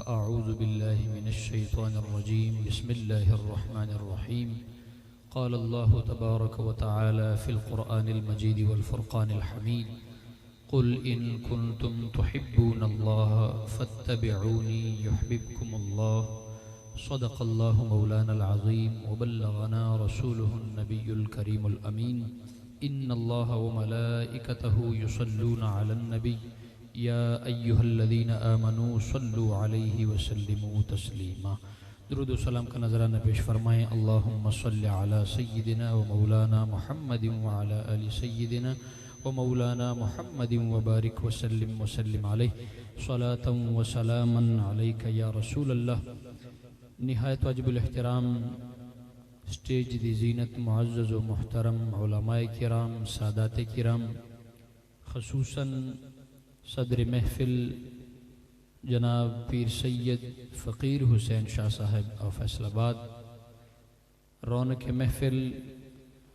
أعوذ بالله من الشيطان الرجيم بسم الله الرحمن الرحيم قال الله تبارك وتعالى في القرآن المجيد والفرقان الحميد قل إن كنتم تحبون الله فاتبعوني يحببكم الله صدق الله مولانا العظيم وبلغنا رسوله النبي الكريم الأمين إن الله وملائكته يصلون على النبي يا أيها الذين آمنوا صلوا عليه وسلموا تسليما. درود و سلام کا نظرانہ پیش فرمائیں. اللہم صل علی سیدنا و مولانا محمد وعلی آل سیدنا و مولانا محمد وبارک وسلم وسلم علیہ صلاة و سلاما علیک یا رسول اللہ. نہایت واجب الاحترام سٹیج دی زینت معزز و محترم علماء کرام، سادات کرام، خصوصاً صدر محفل جناب پیر سید فقیر حسین شاہ صاحب اور فیصل آباد، رونق محفل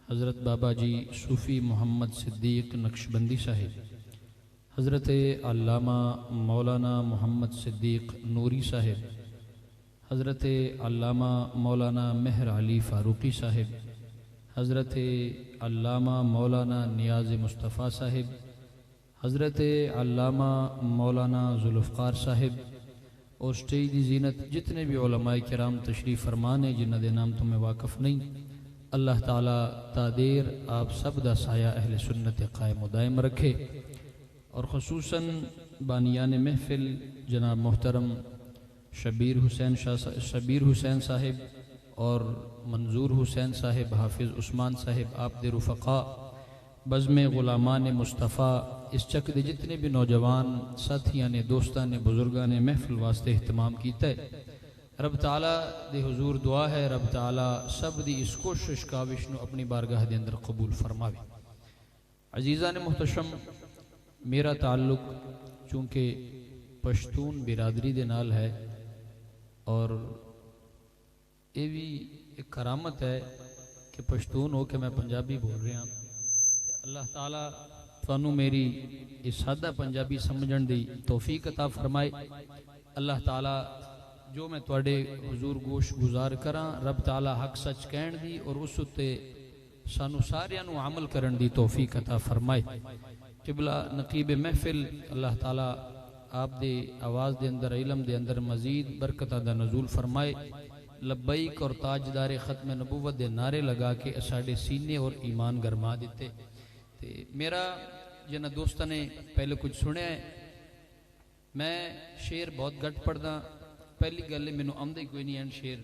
حضرت بابا جی صوفی محمد صدیق نقشبندی صاحب، حضرت علامہ مولانا محمد صدیق نوری صاحب، حضرت علامہ مولانا مہر علی فاروقی صاحب، حضرت علامہ مولانا نیاز مصطفیٰ صاحب، حضرت علامہ مولانا ذوالفقار صاحب اور سٹیج دی زینت جتنے بھی علماء کرام تشریف فرمانے جنہ دے نام تمہیں واقف نہیں، اللہ تعالیٰ تادیر آپ سب دا سایہ اہل سنت قائم و دائم رکھے. اور خصوصاً بانیان محفل جناب محترم شبیر حسین صاحب اور منظور حسین صاحب، حافظ عثمان صاحب، آپ دے رفقا، بزم غلامان مصطفیٰ، اس چک دے جتنے بھی نوجوان ساتھیاں نے، دوستان نے، بزرگان نے محفل واسطے اہتمام کیتا ہے. رب تعالیٰ دے حضور دعا ہے رب تعالیٰ سب دی اس کوشش کاوش نو اپنی بارگاہ دے اندر قبول فرماوے. عزیزان محتشم، میرا تعلق چونکہ پشتون برادری دے نال ہے اور یہ بھی ایک کرامت ہے کہ پشتون ہو کے میں پنجابی بول رہا ہوں. اللہ تعالیٰ تھانوں میری اس سادہ پنجابی سمجھن دی توفیق عطا فرمائے. اللہ تعالیٰ جو میں تواڈے حضور گوش گزار کراں، رب تعالیٰ حق سچ کہن دی اور اس اتے سانو ساریاں نو عمل کرن دی توفیق عطا فرمائے. قبلہ نقیب محفل اللہ تعالیٰ آپ دے آواز دے اندر، علم دے اندر مزید برکتہ دا نزول فرمائے. لبیک اور تاجدار ختم نبوت دے نعرے لگا کے اساڑے سینے اور ایمان گرما دیتے. میرا جنہ دوستہ نے پہلے کچھ سنے ہیں، میں شیر بہت گھٹ پڑھدا، پہلی گلے میں نو آمدے کوئی نہیں ہے شیر،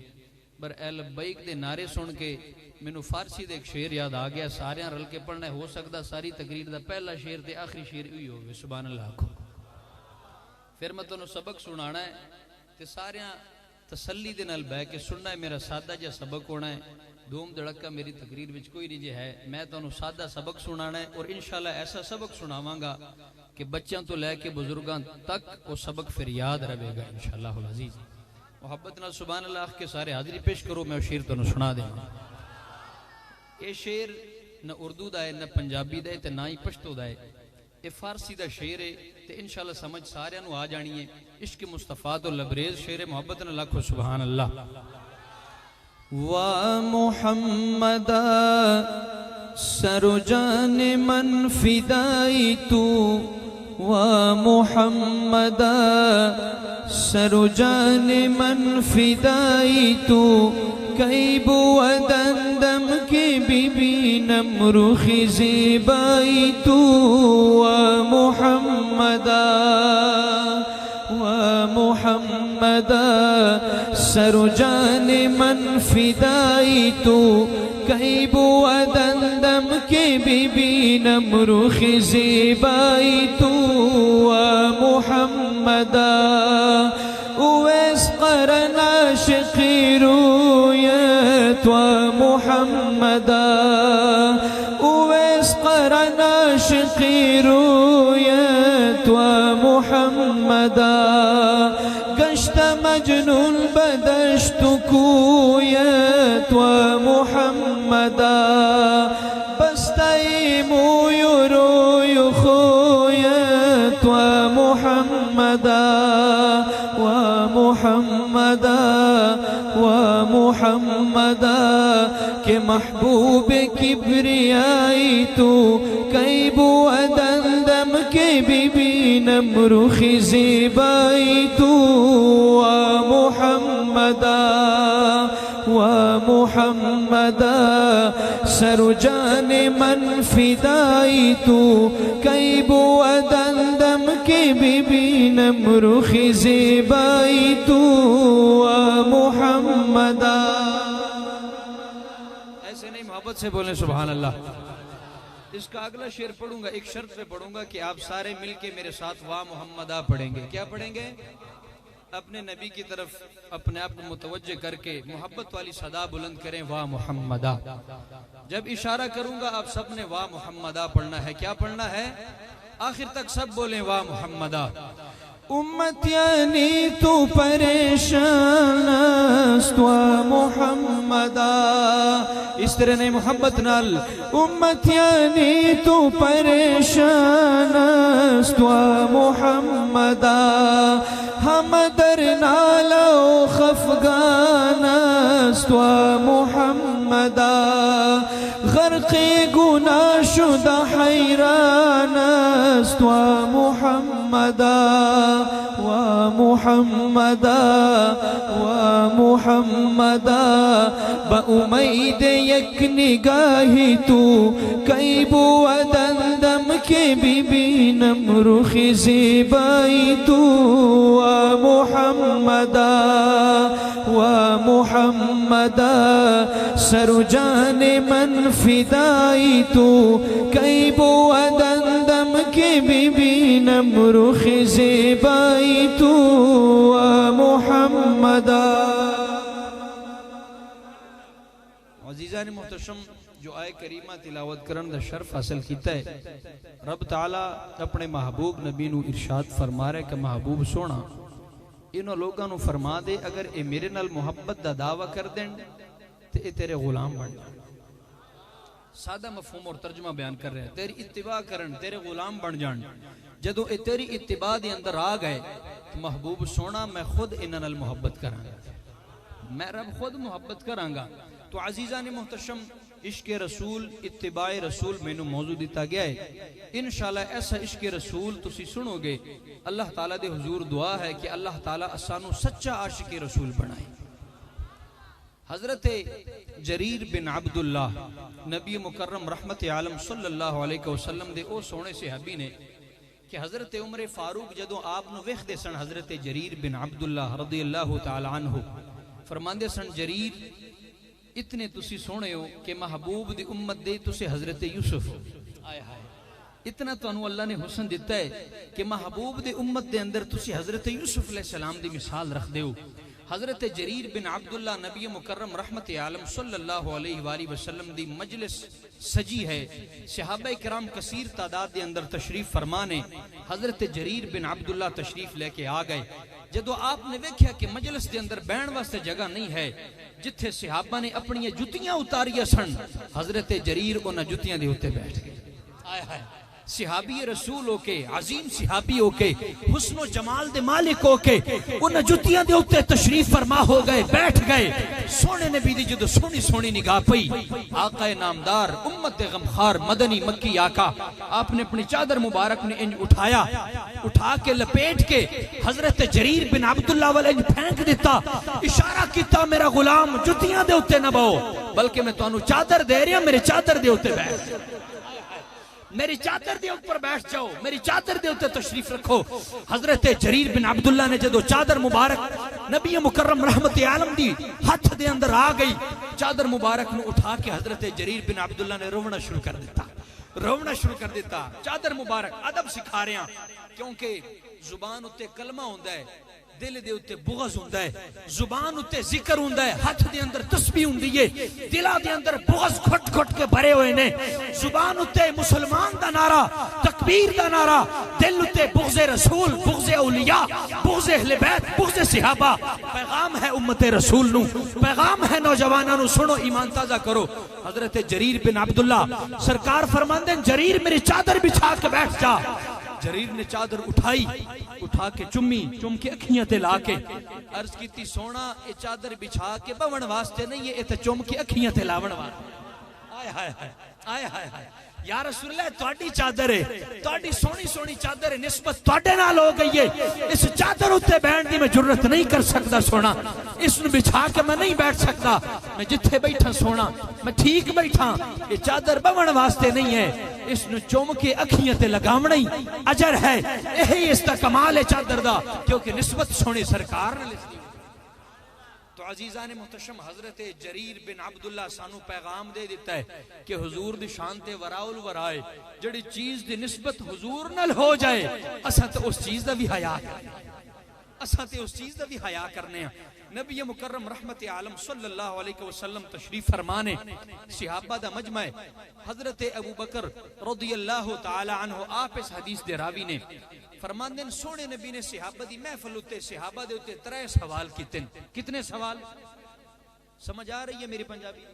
پر اے لبیک دے نعرے سن کے میں نو فارسی دے ایک شیر یاد آ گیا، سارے رل کے پڑھنا ہے. ہو سکتا ساری تقریر دا پہلا شیر تے آخری شیر ہوئی ہوگی. سبحان اللہ کو پھر میں تنوں سبق سنانا ہے تے سارے تسلی دے نال بہ کے سننا ہے. میرا سادہ جا سبق ہونا ہے، دوم دڑکا میری تقریر وچ کوئی نہیں جے ہے. میں تانوں سادہ سبق سنانا ہے اور انشاءاللہ ایسا سبق سناواں گا کہ بچیاں تو لے کے بزرگاں تک وہ سبق پھر یاد رہے گا انشاءاللہ العزیز. محبت نال سبحان اللہ کے سارے حاضری پیش کرو. میں شیر تانوں سنا دیں گا. یہ شیر نہ اردو دا ہے، نہ پنجابی دا ہے، تے نہ ہی پشتو دا ہے. یہ فارسی دا شیر ہے تے انشاءاللہ سمجھ سارے نو آ جانی ہے. عشق مصطفیٰ تو لبریز شیر محبت نال لکھو سبحان اللہ. ومحمدا سر جان من فدائی تو، ومحمدا سر جان من فدائی تو، کئی بودندم کی بی بی نمروخ زیبائی تو، ومحمدا سر جان من فدائی تو، کئی بودندم کی بی بی نمروخ زیبائی تو، ومحمدا اویس قرن عاشقی رویت، ومحمدا اویس قرن عاشقی رویت، ومحمدا گشت مجنون بدشت کویت، ومحمدا بستی موی روی خویت، ومحمدا محمدا کہ محبوب کبریائی تو کئی بودندم کے بی بی نمرخ زیبائی تو محمدا سر جان من فدائی تو کئی بودندم کے بی بی نمرخ زیبائی تو محمدا. ایسے نہیں، محبت سے بولیں سبحان اللہ. اس کا اگلا شعر پڑھوں گا، ایک شرط سے پڑھوں گا کہ آپ سارے مل کے میرے ساتھ واہ محمدہ پڑھیں گے. کیا پڑھیں گے؟ اپنے نبی کی طرف اپنے آپ کو متوجہ کر کے محبت والی صدا بلند کریں، واہ محمدہ. جب اشارہ کروں گا آپ سب نے واہ محمدہ پڑھنا ہے. کیا پڑھنا ہے؟ آخر تک سب بولیں واہ محمدہ. امت یعنی تو پریشان است و محمدہ. اس طرح نہیں، محبت نال. امت یعنی تو پریشان است و محمدہ ہم در نالا و خفگان است و محمدہ غرق گناہ شدہ حیران است و محمدہ با امید یک نگاہی تو کئی بودندم کے بی بی نمرخ زیبائی تو محمدہ سر جان من فدائی تو کئی بودندم کے بی بی نمرخ زیبائی تو محمدہ. عزیزان محتشم، جو آئے کریمہ تلاوت کرن دا شرف حاصل کیتا ہے، رب تعالیٰ اپنے محبوب نبی نو ارشاد فرما رہے کہ محبوب سونا انہوں لوگاں نو فرما دے اگر اے میرے نال محبت دا دعویٰ کر دیں تو اے تیرے غلام بن جائیں. سادہ مفہوم اور ترجمہ بیان کر رہے ہیں، تیری اتباع کرن تیرے غلام بن جان. جدو اے تیری اتباع دے اندر آ گئے تو محبوب سونا میں خود انہاں نال محبت کرانگا، میں رب خود محبت کرانگا. تو عزیزان محتشم، عشق رسول، اتباع رسول میں نو موضوع دیتا گیا ہے. انشاءاللہ ایسا عشق رسول تسی سنو گے. اللہ تعالیٰ دے حضور دعا ہے کہ اللہ تعالیٰ اسانو سچا عاشق رسول بنائے. حضرت جریر بن عبداللہ نبی مکرم رحمت عالم صلی اللہ علیہ وسلم دے او سونے صحابی نے کہ حضرت عمر فاروق جدو آپ نو ویکھ دے سن حضرت جریر بن عبداللہ رضی اللہ تعالی عنہ فرماندے سن جریر اتنے تسی سونے ہو کہ محبوب دی امت دے تسی حضرت یوسف. اتنا تو انو اللہ نے حسن دیتا ہے کہ محبوب دی امت دے اندر تسی حضرت یوسف علیہ السلام دی مثال رکھ دے ہو. حضرت جریر بن عبداللہ نبی مکرم رحمت عالم صلی اللہ علیہ وآلہ وسلم دی مجلس سجی ہے. صحابہ کرام کثیر تعداد دے اندر تشریف فرمانے حضرت جریر بن عبداللہ تشریف لے کے آ گئے. جدو آپ نے دیکھا کہ مجلس دے اندر بین واسطے جگہ نہیں ہے جتھے صحابہ نے اپنی جتیاں اتاریا سن، حضرت جریر انہاں جتیاں دے ہوتے بیٹھ گئے. صحابی رسول ہو کے، عظیم صحابی ہو کے، حسن و جمال دے مالک ہو کے انہاں جتیاں دے ہوتے تشریف فرما ہو گئے، بیٹھ گئے. سونے نبی دی جدو سونی سونی نگاہ پئی آقا نامدار امت غمخار مدنی مکی آقا آپ نے اپنی چادر مبارک نے انج اٹھا کے لپیٹ کے حضرت جریر بن عبداللہ والے انج پھینک دیتا. اشارہ کیتا میرا غلام جتیاں دے ہوتے نہ بہو بلکہ میں تو انو چادر دے رہی ہوں، میرے چادر دے ہوتے بیٹھ، میری چادر دے اوپر بیٹھ جاؤ، میری چادر دے اوپر تشریف رکھو. حضرت جریر بن عبداللہ نے جدو چادر مبارک نبی مکرم رحمت عالم دی ہاتھ دے اندر آ گئی، چادر مبارک نو اٹھا کے حضرت جریر بن عبداللہ نے رونا شروع کر دیتا. چادر مبارک ادب سکھا رہے ہیں کیونکہ زبان اتے کلمہ ہوندہ ہے، دل دے اتے بغض ہوندہ ہے، زبان اتے ذکر ہوندہ ہے، ہاتھ دے اندر تسبیح ہوندی ہے، دلہ دے اندر بغض گھٹ گھٹ کے بھرے ہوئے نے. زبان اتے مسلمان دا نعرہ، تکبیر دا نعرہ، دل اتے بغض رسول، بغض اولیاء، بغض اہل بیت، بغض صحابہ. پیغام ہے امت رسول نو، پیغام ہے نوجوانوں نو، سنو ایمان تازہ کرو. حضرت جریر بن عبداللہ سرکار فرماندے جریر میری چادر بچھا کے بیٹھ جا. جریر نے چادر اٹھائی، اٹھا کے چمی، چم کے اکھیاں تے لا کے عرض کیتی سونا اے چادر بچھا کے بون واسطے نہیں ہے، اے تے چم کے اکھیاں تے لاون واسطے۔ آئے ہائے ہائے آئے ہائے ہائے، یا رسول اللہ تہاڈی چادر ہے، تہاڈی سونی سونی چادر ہے، نسبت تہاڈے نال ہو گئی ہے، اس چادر اتے بیٹھن دی میں جرت نہیں کر سکتا سونا، اس نو بچھا کے میں نہیں بیٹھ سکتا، میں جتھے بیٹھا سونا میں ٹھیک بیٹھا، یہ چادر بون واسطے نہیں ہے، اس نو چوم کے اکھیاں تے لگاونا ہی اجر ہے، یہی اس دا کمال ہے چادر دا، کیونکہ نسبت سونے سرکار نے لسی۔ تو عزیزان محتشم حضرت جریر بن عبداللہ سانو پیغام دے دیتا ہے کہ حضور دی شان تے وراء الورائے جڑی چیز دی نسبت حضور نال ہو جائے اساں تے اس چیز دا بھی حیا کرنے، اساں تے اس چیز دا بھی حیا کرنے ہیں۔ نبی مکرم رحمت عالم صلی اللہ علیہ وسلم تشریف فرمانے، صحابہ دا مجمع حضرت ابو بکر رضی اللہ تعالی عنہ آپ اس حدیث دے راوی نے فرماندے سونے نبی نے صحابہ دی محفل اتے صحابہ دے اتے 3 سوال کیتے۔ کتنے سوال؟ سمجھ آ رہی ہے میری پنجابی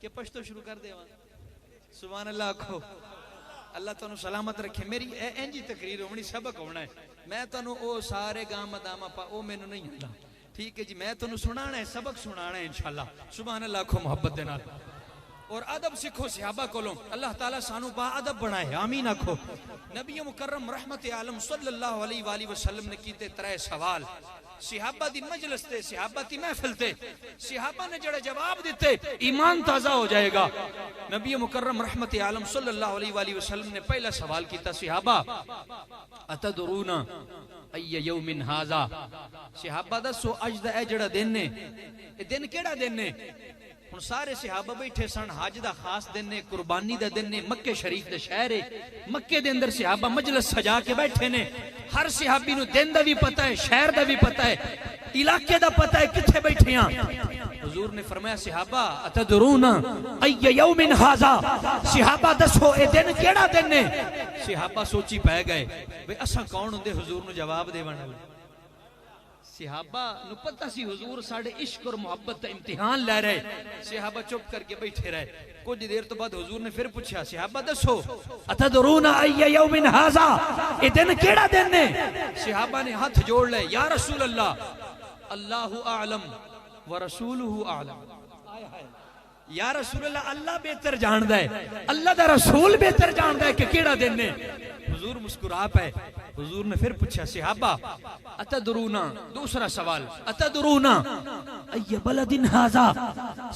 کہ پشتو شروع کر دے؟ سبحان اللہ کہو، اللہ تانوں سلامت رکھے۔ میری اینجی تقریر ہونی، سبق ہونا ہے، میں تانوں او سارے گام داما پا او مینوں نہیں آندا، ٹھیک ہے جی، میں تانوں سنانا ہے، سبق سنانا ہے انشاءاللہ۔ سبحان اللہ کہو محبت دے نال، اور ادب سکھو صحابہ کولوں، اللہ تعالیٰ سانو با ادب بنائے، آمین آکھو۔ نبی مکرم رحمت عالم صلی اللہ علیہ وآلہ وسلم نے کیتے 3 سوال، صحابہ دی مجلس تے، صحابہ دی محفل تے، صحابہ نے جڑے جواب دیتے ایمان تازہ ہو جائے گا۔ نبی مکرم رحمت عالم صلی اللہ علیہ وآلہ وسلم نے پہلا سوال کیتا، صحابہ اتدرون ای یوم ھذا، صحابہ دسو اج دا اے جڑا دن ہے، اے دن کیڑا دن ہے؟ ہن سارے صحابہ بیٹھے سن، حج دا خاص دن نے، قربانی دا دن نے، مکے شریف دے شہر ہے، مکے دے اندر صحابہ مجلس سجا کے بیٹھے نے، ہر صحابی نو دن دا بھی پتہ ہے، شہر دا بھی پتہ ہے، علاقے دا پتہ ہے، کتھے بیٹھے ہیں۔ حضور نے فرمایا صحابہ اتدرون ای یوم ھذا، صحابہ دسو اے دن کیڑا دن ہے؟ صحابہ سوچی پے گئے بھئی اساں کون ہوندے حضور نو جواب دیون والے؟ صحابہ نو پتہ سی حضور ساڑھے عشق اور محبت امتحان لے رہے، صحابہ چپ کر کے بیٹھے رہے۔ کچھ دیر تو بعد حضور نے پھر پوچھا صحابہ دسو اتدرون ای یوم ھذا، اے دن کیڑا دن ہے؟ صحابہ نے ہاتھ جوڑ لے، یا رسول اللہ اللہ اعلم ورسولہ اعلم، یا رسول اللہ اللہ بہتر جاندہ ہے، اللہ دا رسول بہتر جاندہ ہے کہ کیڑا دن ہے۔ حضور مسکرا پے، حضور نے پھر پوچھا صحابہ اتدرونا، دوسرا سوال اتدرونا ای بلد ھذا،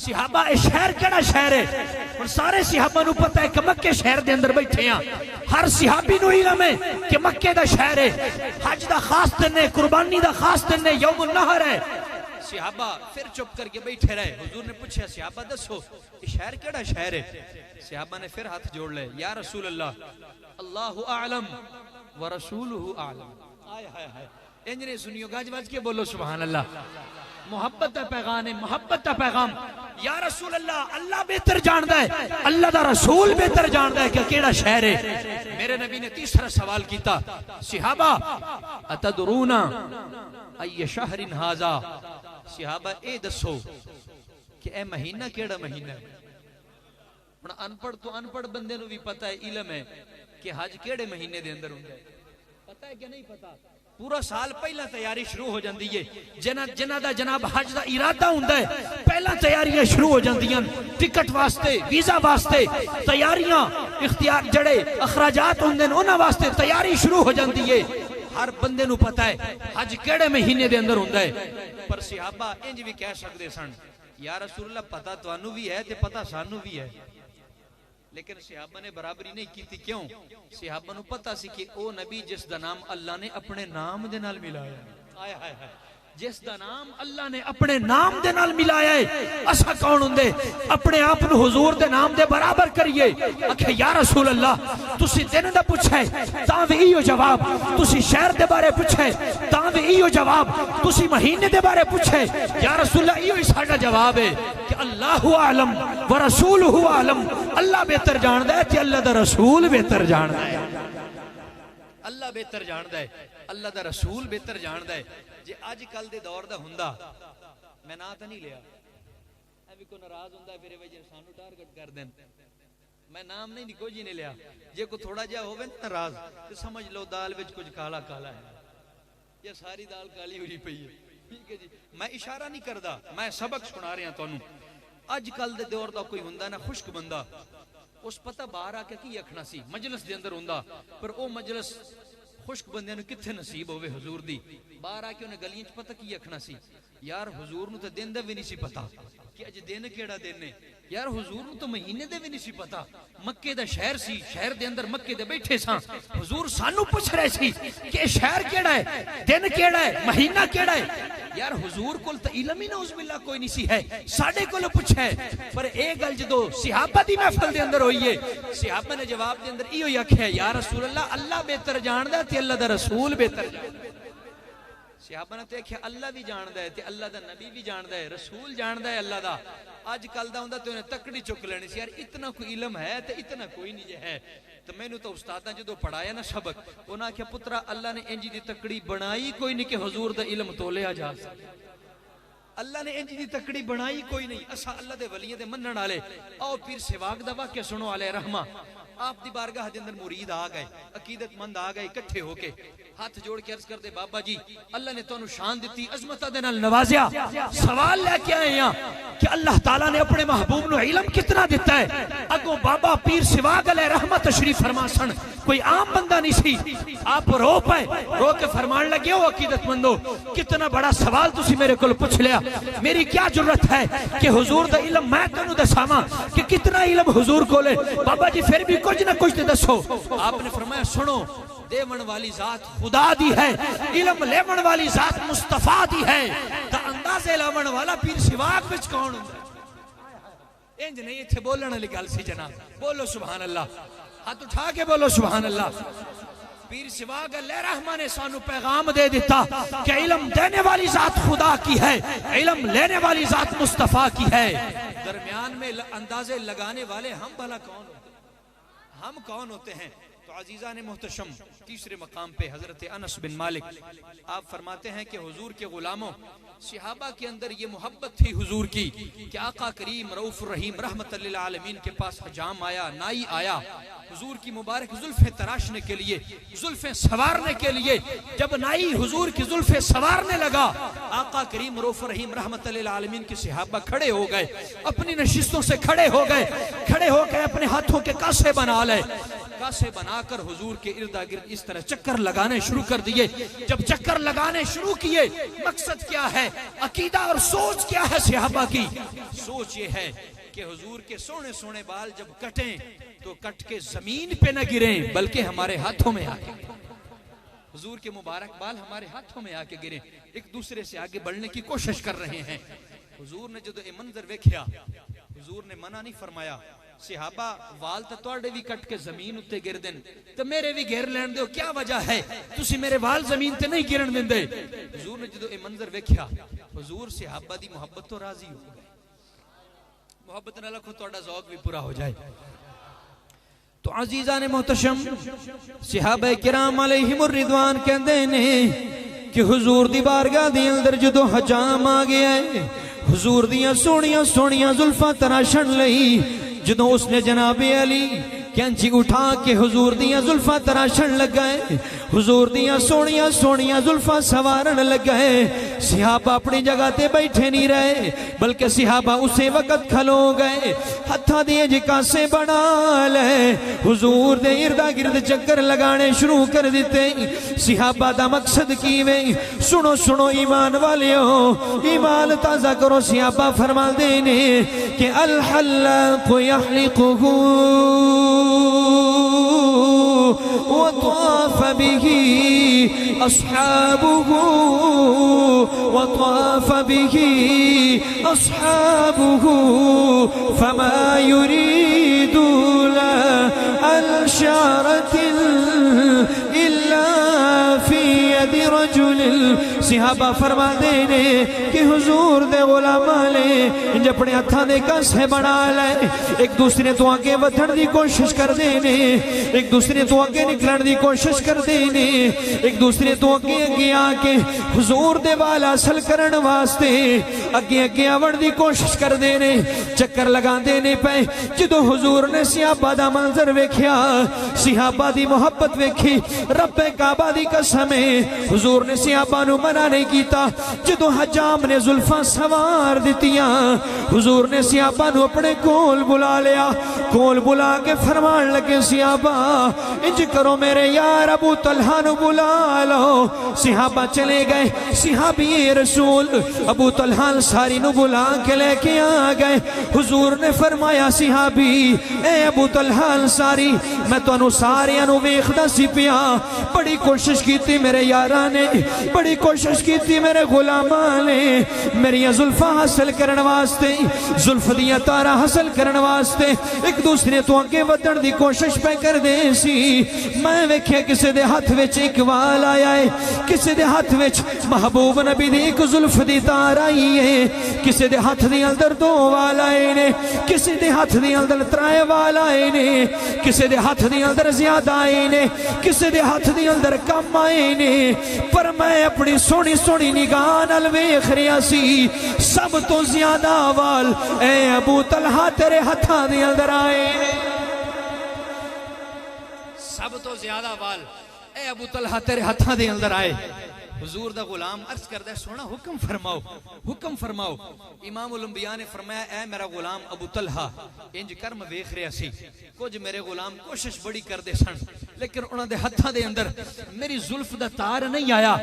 صحابہ اے شہر کیڑا شہر ہے؟ اور سارے صحابہ نو پتہ ہے کہ مکے شہر دے اندر بیٹھے ہیں، ہر صحابی نو علم ہے کہ مکے دا شہر ہے، حج دا خاص دن ہے، قربانی دا خاص دن ہے، یوم النحر ہے۔ صحابہ پھر چپ کر کے بیٹھے رہے، حضور نے پوچھا صحابہ دسو یہ شہر کیڑا شہر ہے؟ صحابہ نے پھر ہاتھ جوڑ لے، یا رسول اللہ اللہ اعلم ورسولہ اعلم۔ آئے ہائے ہائے، انجنے سنیو گاج باج کے بولو سبحان اللہ، محبت دا پیغام ہے، محبت دا پیغام، یا رسول اللہ اللہ بہتر جاندہ ہے، اللہ دا رسول بہتر جاندہ ہے کہ کیڑا شہر ہے۔ میرے نبی نے تیسرا سوال کیتا، صحابہ اتدرون ای شہر ھذا، صحابہ اے دسو کہ اے مہینہ کیڑا مہینہ ہے؟ انپڑھ تو انپڑھ بندے نو بھی پتہ ہے، علم ہے کہ حج کیڑے مہینے دے اندر ہوندے، پتہ ہے کہ نہیں پتہ؟ پورا سال پہلا تیاری شروع ہو جاندی ہے، جنہ دا جناب حج دا ارادہ ہوندا ہے پہلا تیاریاں شروع ہو جاندیاں، ٹکٹ واسطے، ویزا واسطے تیاریاں، اختیار جڑے اخراجات ہوندے انہاں واسطے تیاری شروع ہو جاندی ہے۔ ہر بندے نو پتہ ہے حج کیڑے مہینے دے اندر ہوندا ہے، پر صحابہ انج بھی کہہ سکدے سن، یا رسول اللہ پتہ تانوں بھی ہے تے پتہ سانوں بھی ہے، لیکن صحابہ نے برابری نہیں کیتی، کیوں؟ صحابہ نو پتہ سی کہ او نبی جس دا نام اللہ نے اپنے نام دے نال ملایا ہے، آئے ہائے ہائے، جس دا نام اللہ نے اپنے نام دے نال ملایا ہے، اسا کون ہوندے اپنے آپ نو حضور دے نام دے برابر کریے؟ اکھے یا رسول اللہ تسی دن دا پوچھے تاں وی ایو جواب، تسی شہر دے بارے پوچھے تاں وی ایو جواب، تسی مہینے دے بارے پوچھے یا رسول اللہ ایو ہی ساڈا جواب ہے کہ اللہ اعلم ورسولہ اعلم، اللہ بہتر جاندہ ہے تے اللہ دا رسول بہتر جاندہ ہے، اللہ بہتر جاندہ ہے، اللہ دا رسول بہتر جاندہ ہے۔ جی آج کل دے دور دا ہوندا، میں نہ تا نہیں لیا، اے بھی کو ناراض ہوندا ہے پھر وجہ سانو ٹارگٹ کر دین، میں نام نہیں کوئی نہیں لیا جے کو تھوڑا جہا ہوئے نا ناراض تو سمجھ لو دال وچ کچھ کالا کالا ہے یا ساری دال کالی ہوئی پئی ہے ٹھیک ہے جی میں اشارہ نہیں کردا میں سبق سنا رہا تانوں اج کل دے دور دا کوئی ہوندا نا خشک بندہ اس پتہ باہر آ کے کی اکھنا سی مجلس دے اندر ہوندا پر او مجلس خشک بندے نو کتھے نصیب ہوئے حضور دی باہر آ کے انہیں گلیاں چ پتہ کی اکھنا سی یار حضور نو تے دن دا بھی نہیں سی پتا کہ اج دن کیڑا دن ہے یار حضور نو تو مہینے دے بھی نہیں سی پتا مکے دا شہر سی شہر دے اندر مکے دے بیٹھے ساں حضور سانو پوچھ رہے سی کہ شہر کیڑا ہے دن کیڑا ہے مہینہ کیڑا ہے یار حضور کول تے علم ہی نعوذ باللہ کوئی نہیں سی ہے ساڈے کول پوچھا ہے پر اے گل جدو صحابہ دی محفل دے اندر ہوئی ہے صحابہ نے جواب دے اندر ایو ہی آکھیا یا رسول اللہ بہتر جاندا تے اللہ دا رسول بہتر جاندا صحابہ نے دیکھا اللہ بھی جاندا ہے تے اللہ دا نبی بھی جاندا ہے رسول جاندا ہے اللہ دا اج کل دا ہوندا تے انہیں تکڑی چک لینی سی یار اتنا کوئی علم ہے تے اتنا کوئی نہیں ہے تو مینوں تو استاداں جدو پڑھایا نا سبق انہاں کہ پترا اللہ نے انج دی تکڑی بنائی کوئی نہیں کہ حضور دا علم تولیا جا سکے اللہ نے انج دی تکڑی بنائی کوئی نہیں اسا اللہ دے ولیاں دے منن والے او پیر سواگ دا واقعہ سنو علیہ رحمہ آپ دی بارگاہ دے اندر مرید آ گئے عقیدت مند آ گئے اکٹھے ہو کے ہاتھ جوڑ کے عرض کر دے بابا جی اللہ نے تو انہوں شان دیتی عظمتہ دے نال نوازیا سوال لے کے آئے ہیں کہ اللہ تعالیٰ نے اپنے محبوب نو علم کتنا دیتا ہے اگو بابا پیر سواگ علیہ رحمت تشریف فرما سن کوئی عام بندہ نہیں سی آپ رو پائے رو کے فرمان لگے ہو عقیدت مندو کتنا بڑا سوال تسی میرے کل پوچھ لیا میری کیا جرت ہے کہ حضور دا علم میں تنو دساواں کہ کتنا علم حضور کو لے بابا جی پھر بھی کچھ نہ کچھ دسو آپ نے فرمایا سنو دیون والی ذات خدا دی ہے علم لیون والی ذات مصطفیٰ دی ہے تا اندازے لاون والا پیر سواگ وچ کون ہوندا ہے انج نہیں ایتھے بولن والی گل سی جناب بولو سبحان اللہ ہاتھ اٹھا کے بولو سبحان اللہ پیر سواگ علیہ رحمہ نے سانو پیغام دے دیتا کہ علم دینے والی ذات خدا کی ہے علم لینے والی ذات مصطفیٰ کی ہے درمیان میں اندازے لگانے والے ہم بھلا کون ہوتے ہیں ہم کون ہوتے ہیں تو عزیزان محتشم تیسرے مقام پہ حضرت انس بن مالک آپ فرماتے ہیں کہ حضور کے غلاموں صحابہ کے اندر یہ محبت تھی حضور کی کہ آقا کریم رؤوف الرحیم رحمت للعالمین کے پاس حجام آیا نائی آیا حضور کی مبارک زلفیں تراشنے کے لیے زلفیں سوارنے کے لیے جب نائی حضور کی زلفیں سوارنے لگا آقا کریم رؤوف الرحیم رحمت للعالمین کے صحابہ کھڑے ہو گئے اپنی نشستوں سے کھڑے ہو گئے اپنے ہاتھوں کے کاسے بنا لے کاسے بنا کر حضور کے ارد گرد اس طرح چکر لگانے شروع کر دیے جب چکر لگانے شروع کیے مقصد کیا ہے عقیدہ اور سوچ کیا ہے صحابہ کی سوچ یہ ہے کہ حضور کے سونے سونے بال جب کٹیں تو کٹ کے زمین پہ نہ گریں بلکہ ہمارے ہاتھوں میں آ کے حضور کے مبارک بال ہمارے ہاتھوں میں آ کے گریں ایک دوسرے سے آگے بڑھنے کی کوشش کر رہے ہیں حضور نے جدو یہ منظر ویکھیا حضور نے منع نہیں فرمایا صحابہ وال تے تواڈے بھی کٹ کے زمین اتے گر دین تے میرے بھی گھیر لین دیو کیا وجہ ہے تسی میرے وال زمین تے نہیں گرن دیندے حضور نے جدو یہ منظر ویکھیا حضور صحابہ دی محبت تو راضی ہو گئے محبت نہ لکھو تواڈا ذوق بھی پورا ہو جائے تو عزیزان محتشم صحابہ کرام علیہم الرضوان کہندے نے کہ حضور دی بارگاہ دی اندر جدو حجام آ گیا ہے حضور دیاں سونیاں سونیاں زلفاں تراشن لئی جدو اس نے جناب علی کینچی اٹھا کے حضور دیاں زلفاں تراشن لگائے حضور دیاں سونیاں سونیاں زلفاں سوارن لگائے صحابہ اپنی جگہ تے بیٹھے نہیں رہے بلکہ صحابہ اسے وقت کھلو گئے ہتھا دیے جکا سے بنا لے حضور دے اردہ گرد چکر لگانے شروع کر دیتے صحابہ دا مقصد کیوے سنو سنو ایمان والیوں ایمان تازہ کرو صحابہ فرما دینے کہ الحلق یحلقہ وطاف به أصحابه وطاف به أصحابه فما يريد لا الشعرة إلا في ید رجل صحابہ فرما دینے کہ حضور دے غلاماں نے انج اپنے ہتھاں دے کاسے بنا لے ایک دوسرے تو آگے ودھن دی کوشش کر دینے ایک دوسرے تو آگے نکلن دی کوشش کر دینے ایک دوسرے تو اگے آکے حضور دے وال حاصل کرن واسطے اگے آون دی کوشش کر دینے چکر لگا دینے پہ جدو حضور نے صحابہ دا منظر ویکھیا صحابہ دی محبت ویکھی رب کعبہ دی قسم حضور نے صحابہ نو منع نہیں کیتا جدو حجام نے زلفاں سوار دتیاں حضور نے صحابہ نو اپنے کول بلا لیا کول بلا کے فرمان لگے صحابہ انج کرو میرے یار ابو طلحہ نو بلا لو صحابہ چلے گئے صحابی رسول ابو طلحہ انصاری نو بلا کے لے کے آ گئے حضور نے فرمایا صحابی اے ابو طلحہ انصاری میں تو انو سارے انو ویخدہ سی پیا بڑی کوشش کی تھی میرے یاراں نے بڑی کوشش کی تھی میرے غلاماں نے میری زلفہ حاصل کرن واسطے زلف دیا تارا حاصل کرن واسطے ایک دوسرے تو آگے ودن دی کوشش پہ کر دے سی میں ویکھے کسے دے ہاتھ وچ ایک وال آیا ہے کسے دے ہاتھ وچ محبوب نبی دی ایک زلف دی تار آئی ہے کسے دے ہاتھ دی اندر دو وال آئے نے کسے دے ہاتھ دی اندر ترائے وال آئے نے کسے دے ہاتھ دی اندر زیادہ آئے نے کسے دے ہاتھ دی اندر کم آئے نے پر میں اپنی سونی سونی نگاہ نال ویکھ رہا سی سب تو زیادہ وال اے ابو طلحہ تیرے ہتھاں دے اندر آئے سب تو زیادہ وال اے ابو طلحہ تیرے ہتھاں دے اندر آئے حضور دا غلام عرض کردہ ہے سونا حکم فرماؤ امام الانبیاء نے فرمایا اے میرا غلام ابو طلحہ انج کر میں ویکھ رہا سی کچھ میرے غلام کوشش بڑی کر دے سن لیکن انہاں دے ہتھاں دے اندر میری زلف دا تار نہیں آیا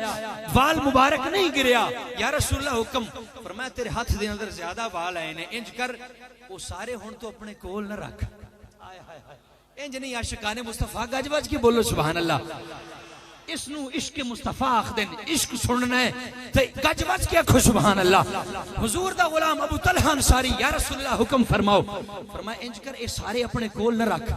وال مبارک نہیں گریا یا رسول اللہ حکم فرمایا تیرے ہاتھ دے اندر زیادہ وال آئے نے انج کر وہ سارے ہن تو اپنے کول نہ رکھ انج نہیں عاشقان مصطفیٰ گج وج کے بولو سبحان اللہ اس نو عشق مصطفیٰ آخ دیں عشق سننا ہے گج وج کے اکھو سبحان اللہ حضور دا غلام ابو طلحہ انصاری یا رسول اللہ حکم فرماؤ فرمایا انج کر اے سارے اپنے کول نہ رکھ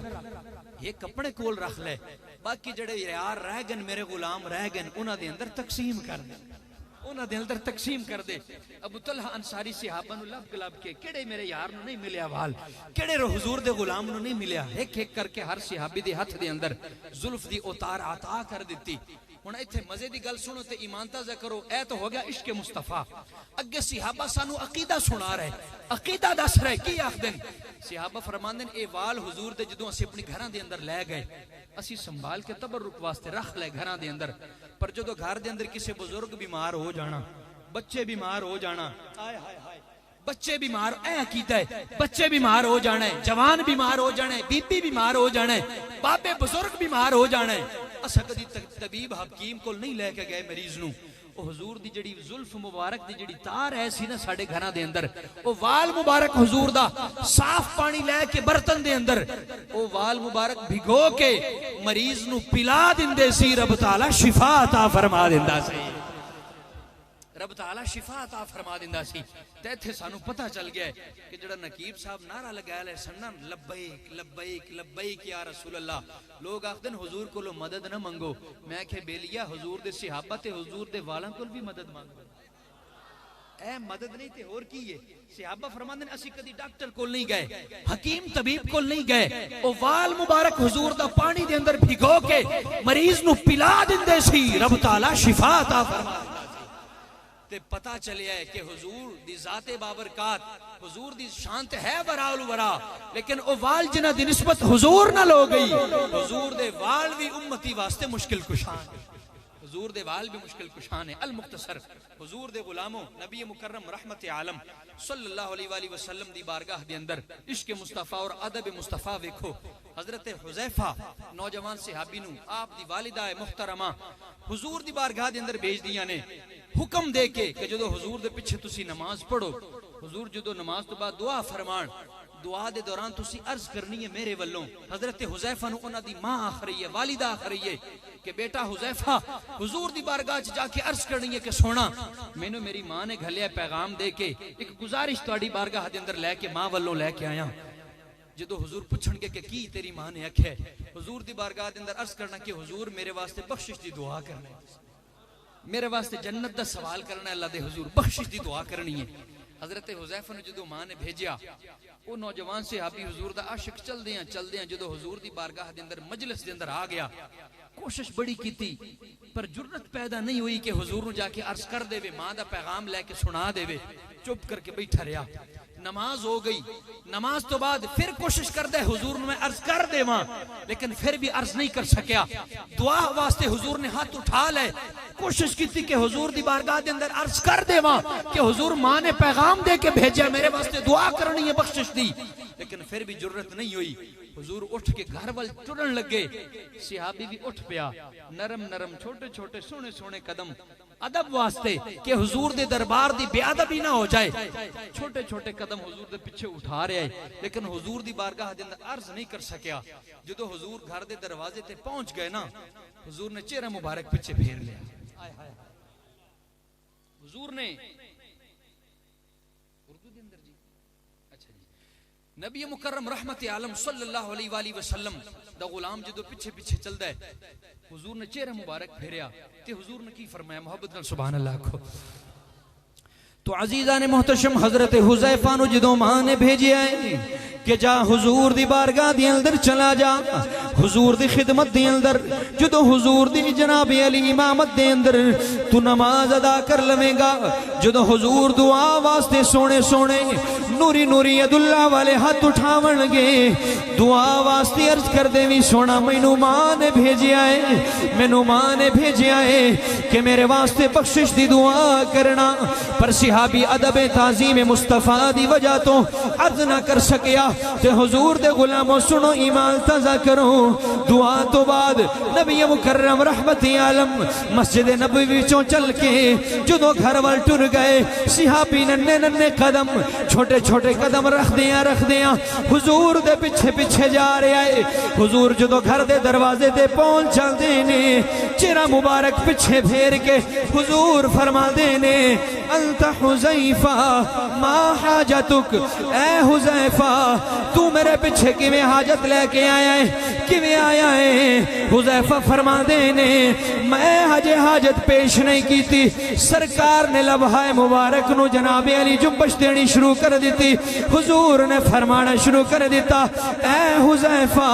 ایک اپنے کول رکھ لے باقی جڑے یار رہ گن میرے غلام رہ گن انہاں دے اندر تقسیم کر دے انہاں دے اندر تقسیم کر دے ابو طلحہ انصاری صحابہ نو لب گلاب کے کیڑے میرے یار نو نہیں ملیا وال کیڑے رو حضور دے غلام نو نہیں ملیا ایک ایک کر کے ہر صحابی دے ہاتھ دے اندر زلف دی اتار عطا کر دیتی ہن ایتھے مزے دی گل سنو تے ایمان تازہ کرو اے تو ہو گیا عشق مصطفیٰ اگے صحابہ سانو عقیدہ سنا رہے عقیدہ دس رہے کی آخدن صحابہ فرماندن اے وال حضور دے جدوں اسی اپنی گھراں دے اندر لے گئے اسی سنبھال کے تبرک واسطے رکھ لے گھراں دے اندر پر جدو گھر دے اندر کسی بزرگ بیمار ہو جانا بچے بیمار ہو جانا بچے بیمار اے عقیدہ ہے بچے بیمار ہو جانا ہے جوان بیمار ہو جانا ہے بی بی بیمار ہو جانا ہے بابے بزرگ بیمار ہو جانا ہے اسا کدی طبیب حکیم کو نہیں لے کے گئے مریض نو او حضور دی جڑی زلف مبارک دی جڑی تار ہے سی نا ساڈے گھراں دے اندر او وال مبارک حضور دا صاف پانی لے کے برتن دے اندر او وال مبارک بھگو کے مریض نو پلا دیندے سی رب تعالی شفا عطا فرما دیندا سی رب تعالی شفا عطا فرما دیندا سی تے ایتھے سانو پتہ چل گیا ہے کہ جڑا نقیب صاحب نعرہ لگایا لے سنن لبیک لبیک لبیک یا رسول اللہ لوگ آخدن حضور کو مدد نہ منگو میں کہ بیلیا حضور دے صحابہ تے حضور دے والاں کول بھی مدد مانگو اے مدد نہیں تے اور کی ہے صحابہ فرماندن اسی کدی ڈاکٹر کول نہیں گئے حکیم طبیب کول نہیں گئے او وال مبارک حضور دا پانی دے اندر بھگو کے مریض نو پلا دیندے سی رب تعالی شفا عطا فرما تے پتہ چلیا ہے کہ حضور دی ذات بابرکات حضور دی شان تے ہے ورا الورا لیکن او وال جنہ دی نسبت حضور نہ لو گئی حضور دے وال بھی امتی واسطے مشکل کشان حضور دے وال بھی مشکل کشان ہے المختصر حضور دے غلاموں نبی مکرم رحمت عالم صلی اللہ علیہ وآلہ وسلم دی بارگاہ دے اندر عشق مصطفیٰ اور ادب مصطفیٰ ویکھو حضرت حذیفہ نوجوان صحابی نو آپ دی والدہ محترمہ حضور دی بارگاہ دے اندر بھیج دیا نے حکم دے کے کہ جدو حضور دے پچھے تسی نماز پڑھو حضور جدو نماز تو بعد دعا فرمان دعا دے دوران تسی عرض کرنی ہے میرے والوں حضرت حذیفہ نو انہاں دی ماں آخ رہی ہے والدہ آخ رہی ہے کہ بیٹا حذیفہ حضور دی بارگاہ جا کے عرض کرنی ہے کہ سونا مینوں میری ماں نے گھلیا پیغام دے کے ایک گزارش تہاڈی بارگاہ دے اندر لے کے ماں والوں لے کے آیا جدو حضور پوچھن گے کہ کی تیری ماں نے آکھیا ہے حضور دی بارگاہ دے اندر عرض کرنا کہ حضور میرے واسطے بخشش دی دعا کرنا ہے میرے واسطے جنت دا سوال کرنا ہے اللہ دے حضور بخشش دی دعا کرنی ہے حضرت حذیفہ نے جدو ماں نے بھیجیا وہ نوجوان صحابی حضور دا عاشق چل دیاں جدو حضور دی بارگاہ دے اندر مجلس دے اندر آ گیا کوشش بڑی کیتی پر جرت پیدا نہیں ہوئی کہ حضور نو جا کے عرض کر دے وے ماں دا پیغام لے کے سنا دے وے چپ کر کے بیٹھا رہا نماز ہو گئی نماز تو بعد پھر کوشش کر دے حضور نے میں عرض کر دے وہاں لیکن پھر بھی عرض نہیں کر سکیا دعا واسطے حضور نے ہاتھ اٹھا لے کوشش کی تھی کہ حضور دی بارگاہ دے اندر عرض کر دے وہاں کہ حضور ماں نے پیغام دے کے بھیجا میرے واسطے دعا کرنی ہے بخشش دی لیکن پھر بھی جرت نہیں ہوئی حضور اٹھ کے گھر وال ٹرن لگے صحابی بھی اٹھ پیا نرم نرم چھوٹے چھوٹے سونے سونے قدم ادب واسطے کہ حضور دے دربار دی بے ادبی نہ ہو جائے چھوٹے چھوٹے قدم حضور دے پیچھے اٹھا رہے ہیں لیکن حضور دی بارگاہ دے اندر عرض نہیں کر سکیا جدو حضور گھر دے دروازے تے پہنچ گئے نا حضور نے چہرہ مبارک پیچھے پھیر لیا حضور نے اردو دے اندر جی اچھا جی نبی مکرم رحمت عالم صلی اللہ علیہ وآلہ وسلم دا غلام جدو پیچھے پیچھے چل دا ہے حضور نے چہرہ مبارک پھیریا تے حضور نے کی فرمایا محبت نال سبحان اللہ کو تو عزیزان محتشم حضرت حذیفہ نو جدو ماں نے بھیجیا ہے کہ جا حضور دی بارگاہ دی اندر چلا جا حضور دی خدمت دی اندر جدو حضور دی جناب علی امامت دی اندر تو نماز ادا کر لویں گا جدو حضور دعا واسطے سونے سونے نوری نوری عداللہ والے ہاتھ اٹھاون گے دعا واسطے عرض کر دے وی سونا مینو ماں نے بھیجیا ہے کہ میرے واسطے بخشش دی دعا کرنا پر صحابی ادب تعظیم مصطفیٰ دی وجہ تو عرض نہ کر سکیا تے حضور دے غلاموں سنو ایمان تازہ کرو دعا تو بعد نبی مکرم رحمت عالم مسجد نبوی چوں چل کے جدو گھر وال ٹر گئے صحابی ننے ننے قدم چھوٹے چھوٹے قدم رکھ دیاں حضور دے پیچھے پیچھے جا رہے آئے حضور جدو گھر دے دروازے دے پہنچ جا دینے چہرہ مبارک پیچھے پھیر کے حضور فرما دینے انت حذیفہ ما حاجتک اے حذیفہ تو میرے پیچھے کیویں حاجت لے کے آیا ہے حذیفہ فرما دینے میں حاجت پیش نہیں کی تھی سرکار نے لبھہ مبارک نو جناب علی جنبش دینی شروع کر دیتی حضور نے فرمانا شروع کر دیتا اے حذیفہ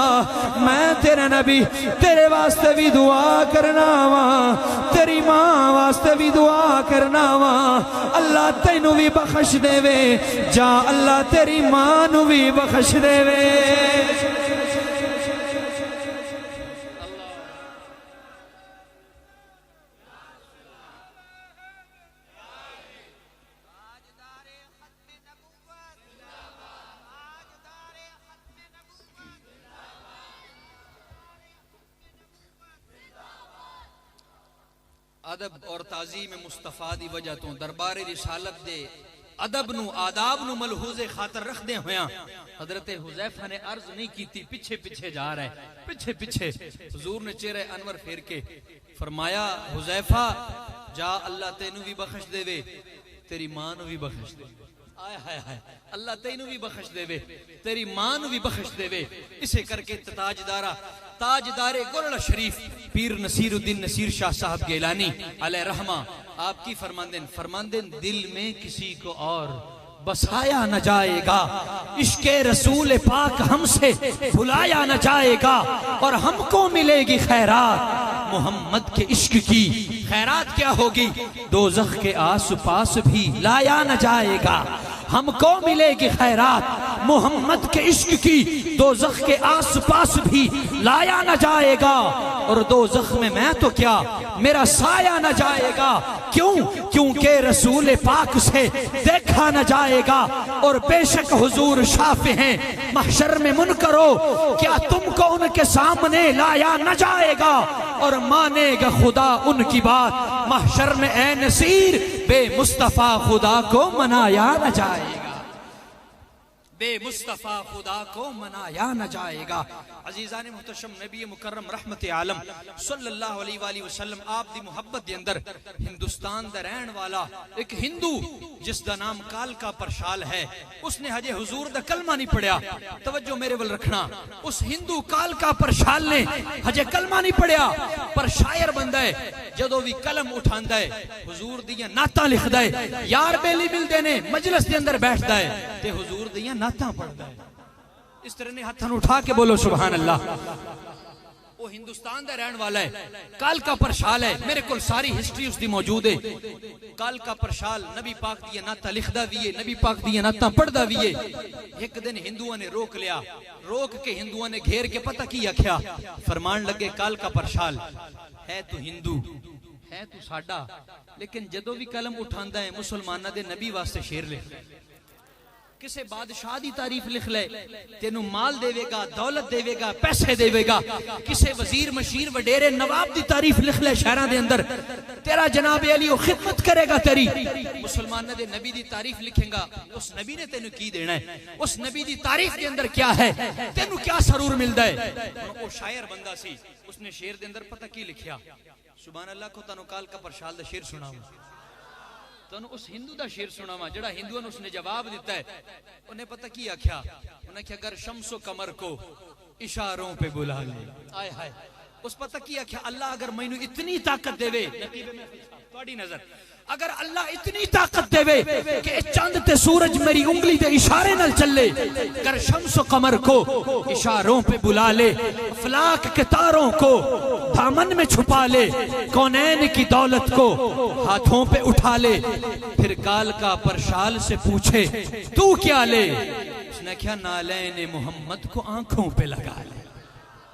میں تیرا نبی تیرے واسطے بھی دعا کرنا وا تیری ماں واسطے بھی دعا کرنا وا اللہ تینو بھی بخش دے وے جا اللہ تیری ماں نو بھی بخش دے وے ادب اور تعظیم مصطفیٰ دی وجہ تو دربار رسالت دے ادب نو آداب نو ملحوظ خاطر رکھ دے ہویاں حضرت حذیفہ نے عرض نہیں کیتی پیچھے پیچھے جا رہے پیچھے حضور نے چہرہ انور پھیر کے فرمایا حذیفہ جا اللہ تینو بھی بخش دے وے تیری ماں نو بھی بخش دے آئے اللہ تینو بھی بخش دے وے تیری ماں نو بھی بخش دے وے اسے کر کے تاجدار گولڑا شریف پیر نصیر الدین نصیر شاہ صاحب گیلانی علیہ رحمہ آپ کی فرماندن دل میں کسی کو اور بسایا نہ جائے گا عشق رسول پاک ہم سے بھلایا نہ جائے گا اور ہم کو ملے گی خیرات محمد کے عشق کی خیرات کیا ہوگی دوزخ کے آس پاس بھی لایا نہ جائے گا ہم کو ملے گی خیرات محمد کے عشق کی دوزخ کے آس پاس بھی لایا نہ جائے گا اور دوزخ میں تو کیا میرا سایہ نہ جائے گا کیونکہ رسول پاک سے دیکھا نہ جائے گا اور بے شک حضور شافع ہیں محشر میں منکرو کیا تم کو ان کے سامنے لایا نہ جائے گا اور مانے گا خدا ان کی بات محشر میں اے نصیر بے مصطفیٰ خدا کو منایا نہ جائے گا بے مصطفیٰ خدا کو منایا نہ جائے گا۔ عزیزان محتشم، نبی مکرم رحمت عالم صلی اللہ علیہ وآلہ وسلم آپ دی محبت دے اندر ہندوستان دا رہن والا ایک ہندو جس دا نام کالکا پرشال ہے، اس نے حجے حضور دا کلمہ نہیں پڑھیا۔ توجہ میرے ول رکھنا، اس ہندو کالکا پرشال نے حجے کلمہ نہیں پڑھیا، پر شاعر بندہ ہے، جدو بھی قلم اٹھاندا ہے حضور دیاں نعتاں لکھدا ہے، یار بیلی ملدے نے مجلس دے اندر بیٹھدا ہے تے حضور دیاں نعتاں پڑھدا ہے۔ اس طرح نے ہتھاں اٹھا کے بولو سبحان اللہ۔ وہ ہندوستان دا رہن والا ہے، کالکا پرشال ہے، میرے کول ساری ہسٹری اس دی موجود ہے۔ کالکا پرشال نبی پاک دی نعتاں لکھدا وی ہے، نبی پاک دی نعتاں پڑھدا وی ہے۔ ایک دن ہندوؤں نے روک لیا، روک کے ہندوؤں نے گھیر کے پتہ کی آکھیا، فرمان لگے کالکا پرشال ہے تو ہندو ہے تو ساڈا، لیکن جدو بھی قلم اٹھاندا ہے مسلمانہ دے نبی واسطے شعر لکھ، کسے بادشاہ دی تعریف لکھ لے، تینوں مال دے گا، دولت دے گا، پیسے دے گا، کسے وزیر مشیر وڈیرے نواب دی تعریف لکھ لے شہراں دے اندر، تیرا جناب علی وہ خدمت کرے گا تیری۔ مسلمانہ دے نبی دی تعریف لکھیں گا، اس نبی نے تینوں کی دینا ہے، اس نبی دی تعریف دے اندر کیا ہے، تینوں کیا سرور ملدا ہے۔ وہ شاعر بندہ سی، اس نے شعر دے اندر پتہ کی لکھیا، سبحان اللہ کو تانوں کالکا پرشال دا شعر سناواں، تانوں اس ہندو دا شعر سناواں جڑا ہندوؤں نے اس نے جواب دیتا ہے۔ انہیں پتہ کی آکھیا، انہیں کہا اگر شمس و قمر کو اشاروں پہ بلا لے، آئے ہائے، اس پتہ کی آکھیا اللہ اگر مینوں اتنی طاقت دے وے، تھوڑی نظر، اگر اللہ اتنی طاقت دے وے کہ چاند تے سورج میری انگلی دے اشارے نال چلے، اگر شمس و قمر کو اشاروں پہ بلا لے، افلاک کے تاروں کو دامن میں چھپا لے، کونین کی دولت کو ہاتھوں پہ اٹھا لے، پھر کالکا پرشال سے پوچھے تو کیا لے، اس نے کہا نالین محمد کو آنکھوں پہ لگا لے،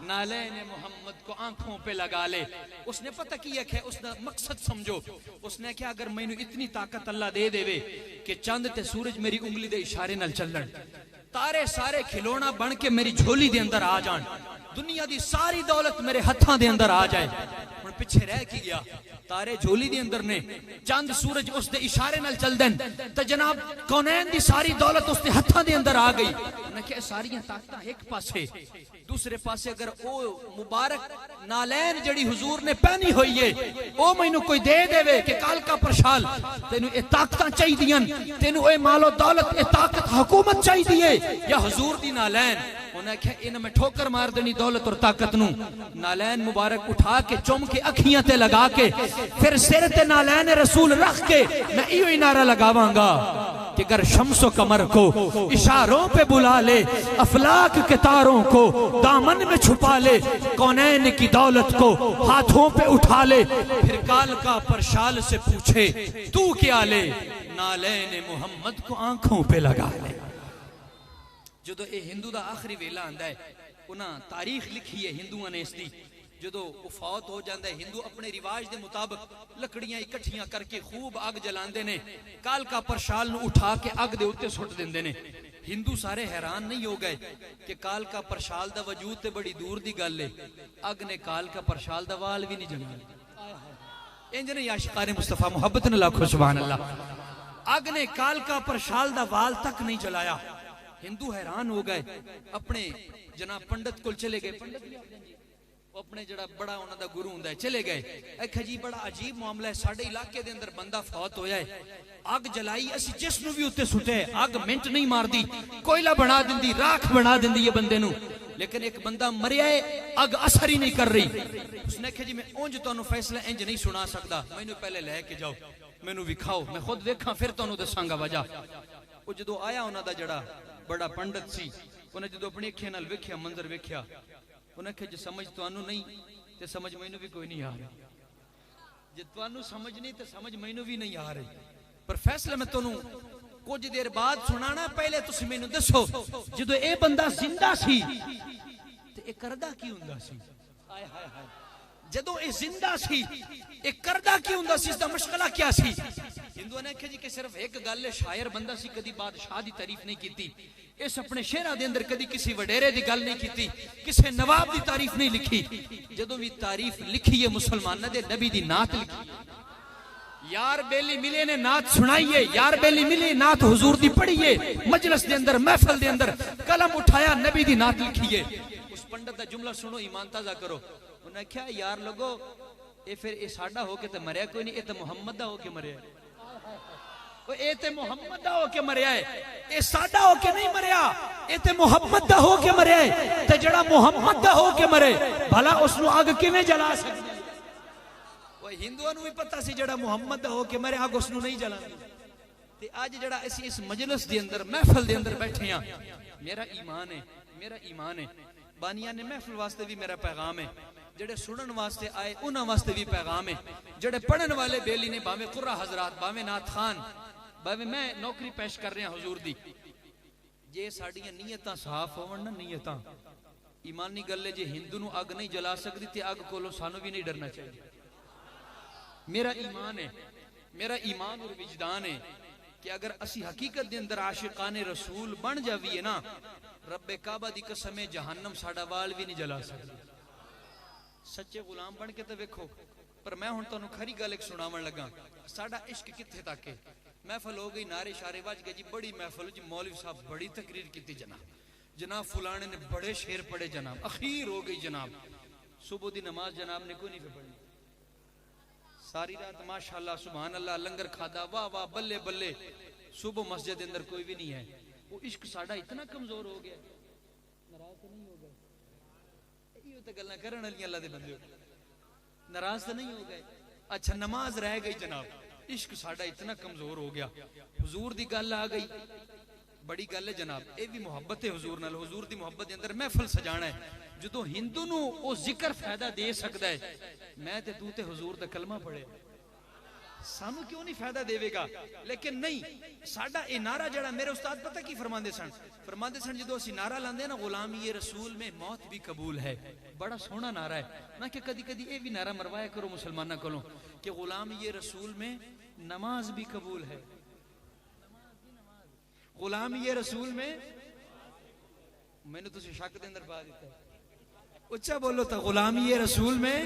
نالین محمد کو آنکھوں پہ لگا لے۔ اس نے پتہ کیا کہ اس نے مقصد سمجھو، اس نے کہا اگر مینوں اتنی طاقت اللہ دے دے وے کہ چاند تے سورج میری انگلی دے اشارے نال چلن، تارے سارے کھلونا بن کے میری جھولی دے اندر آ جان، دنیا دی ساری دولت میرے ہتھاں دے اندر آ جائے، ہن پیچھے رہ کی گیا، تارے جھولی دے اندر نے، چاند سورج اس دے اشارے نال چل دین، تے جناب کونین دی ساری دولت اس دے ہتھاں دے اندر آ گئی۔ انہیں کہا ساریاں طاقتاں ایک پاسے، دوسرے پاسے اگر او مبارک نالین جڑی حضور نے پہنی ہوئی ہے او مینوں کوئی دے دے وے کہ کالکا پرشال تینوں اے طاقتاں چاہی دیاں، تینوں اے مال و دولت اے طاقت حکومت چاہی دیئے یا حضور دی نالین، انہیں کہا انہیں میں ٹھوکر مار دینی دولت اور طاقت نوں، نالین مبارک اٹھا کے چوم کے اکھیاں تے لگا کے پھر سر تے نالین رسول رکھ کے میں ایو ہی نعرہ لگاواں گا کہ اگر شمس و قمر کو اشاروں پہ بلا لے، افلاک کے تاروں کو دامن میں چھپا لے، کونین کی دولت کو ہاتھوں پہ اٹھا لے، پھر کالکا پرشال سے پوچھے تو کیا لے، نالین محمد کو آنکھوں پہ لگا لے۔ جدو اے ہندو دا آخری ویلا آندا ہے، انہاں تاریخ لکھی ہے ہندوؤں نے اس دی، جدو وہ فوت ہو جاندہ ہے ہندو اپنے رواج دے مطابق لکڑیاں اکٹھیاں کر کے خوب آگ جلاندے نے، کالکا پرشال نو اٹھا کے آگ دے اتے سٹ دیندے نے۔ ہندو سارے حیران نہیں ہو گئے کہ کالکا پرشال دا وجود تے بڑی دور دی گل ہے، اگ نے کالکا پرشال دا وال بھی نہیں جلایا۔ انج نے عاشقان مصطفیٰ محبت نے لاکھو سبحان اللہ، اگ نے کالکا پرشال دا وال تک نہیں جلایا۔ ہندو حیران ہو گئے، اپنے جناب پنڈت کل چلے گئے، اپنے جڑا بڑا انہاں دا گرو ہوندا ہے چلے گئے، ایک جی بڑا عجیب معاملہ ہے، ساڈے علاقے دے اندر بندہ فوت ہویا ہے، آگ جلائی اسی جس نو بھی اتے سٹے، آگ منٹ نہیں مار دی، کوئلہ بنا دیندی، راکھ بنا دیندی یہ بندے نو، لیکن ایک بندہ مریا ہے، آگ اثر ہی نہیں کر رہی۔ اس نے کہا جی میں اونج تو انہوں فیصلہ انج نہیں سنا سکتا، میں انہوں پہلے لے کے جاؤ، میں انہوں وکھاؤ، میں خود ویکھاں پھر تو انہوں دساں گا وجہ۔ وہ جدو آیا انہوں دا جڑا بڑا پنڈت سی، انہیں جدو اپنی اکھیں نال ویکھیا، منظر ویکھیا، انہیں کہا جی سمجھ تو انہوں نہیں تے سمجھ مینوں بھی کوئی نہیں آ رہی، جی تو انہوں سمجھ نہیں تے سمجھ مینوں بھی نہیں آ رہی، پر فیصلہ میں تو انہوں کچھ دیر بعد سنانا، پہلے تسی مینوں دسو جدو اے بندہ زندہ سی تے اے کردہ کی ہوندا سی، آئے ہائے ہائے، جدو اے زندہ سی اے کردہ کی ہوندا سی، اس دا مشغلہ کیا سی؟ ہندوؤں نے کہا جی کہ صرف ایک گل ہے، شاعر بندہ سی، کدی بادشاہ دی تعریف نہیں کیتی، اس اپنے شعراں دے اندر کدی کسی وڈیرے دی گل نہیں کیتی، کسی نواب دی تعریف نہیں لکھی، جدوں بھی تعریف لکھی ہے مسلماناں دے نبی دی نعت لکھی یار بیلی ملے نے نعت سنائیے، یار بیلی ملے نعت حضور دی پڑھیے، مجلس دے اندر محفل دے اندر قلم اٹھایا نبی دی نعت لکھیے۔ اس پنڈت دا جملہ سنو، ایمان تازہ کرو۔ انہوں نے کہا یار لوگو اے پھر اے ساڈا ہو کے تے مریا کوئی نہیں، اے تے محمد دا ہو کے مریا ہے، اے تے محمد دا ہو کے مریا ہے، اے ساڈا ہو کے نہیں مریا، اے تے محمد دا ہو کے مریا ہے۔ تے جڑا محمد دا ہو کے مرے بھلا اس نو اگ کیویں جلا سکدے؟ ہندوؤں بھی پتہ سی جڑا محمد دا ہو کے مرے آگ اس نو نہیں جلاندی۔ تے آج جڑا اسی اس مجلس دے اندر محفل دے اندر بیٹھے ہیں، میرا ایمان ہے، میرا ایمان ہے، بانیان نے محفل واسطے بھی میرا پیغام ہے، جڑے سنن واسطے آئے انہاں واسطے بھی پیغام ہے، جڑے پڑھن والے بیلی نے باویں قرہ حضرات، باویں نعت خان، باویں میں نوکری پیش کر رہے ہیں حضور دی، جے ساڈیاں نیتاں صاف ہون نا، نیتاں ایمانی گل ہے، جے ہندو نو اگ نہیں جلا سکدی تے اگ کولوں سانو بھی نہیں ڈرنا چاہیے۔ میرا ایمان ہے، میرا ایمان اور وجدان ہے کہ اگر اسی حقیقت دے اندر عاشقان رسول بن جاویے نا، رب کعبہ دی قسم جہنم ساڈا وال بھی نہیں جلا سکتی۔ سچے غلام بن کے تے ویکھو۔ پر میں ہن تانوں کھری گل ایک سناون لگا، ساڈا عشق کتھے تک ہے۔ محفل ہو گئی، نعرے شارے وج گئے جی، بڑی محفل جی، مولوی صاحب بڑی تقریر کیتی جناب فلانے نے بڑے شعر پڑھے جناب، اخیر ہو گئی جناب، صبح دی نماز جناب نے کوئی نہیں پڑھی، ساری رات ماشاءاللہ سبحان اللہ لنگر کھادا، واہ واہ بلے بلے، صبح مسجد اندر کوئی بھی نہیں ہے۔ وہ عشق ساڈا اتنا کمزور ہو گیا، ناراض تو نہیں ہو گئے؟ یہ تو گلاں کرن والی اللہ دے بندے، ناراض تو نہیں ہو گئے؟ اچھا نماز رہ گئی جناب، عشق ساڈا اتنا کمزور ہو گیا، حضور دی گل آ گئی، بڑی گل ہے جناب، اے بھی محبت ہے حضور نال، حضور دی محبت دے اندر محفل سجانا ہے۔ جدوں ہندو نو او ذکر فائدہ دے سکدا ہے، میں تے تو تے حضور دا کلمہ پڑھے، سانو کیوں نہیں فائدہ دے گا؟ لیکن نہیں، ساڈا اے نعرہ جڑا میرے استاد پتہ کی فرماندے سن جدوں اسی نعرہ لاندے نا غلامی رسول میں موت بھی قبول ہے، بڑا سونا نعرہ ہے۔ میں کہ کدی کدی اے بھی نعرہ مروایا کرو مسلماناں کولوں کہ غلامی رسول میں نماز بھی قبول ہے، غلامی رسول میں، میں نے تسی شک دے اندر پا دیتا ہے، اچھا بولو تا، غلامی رسول میں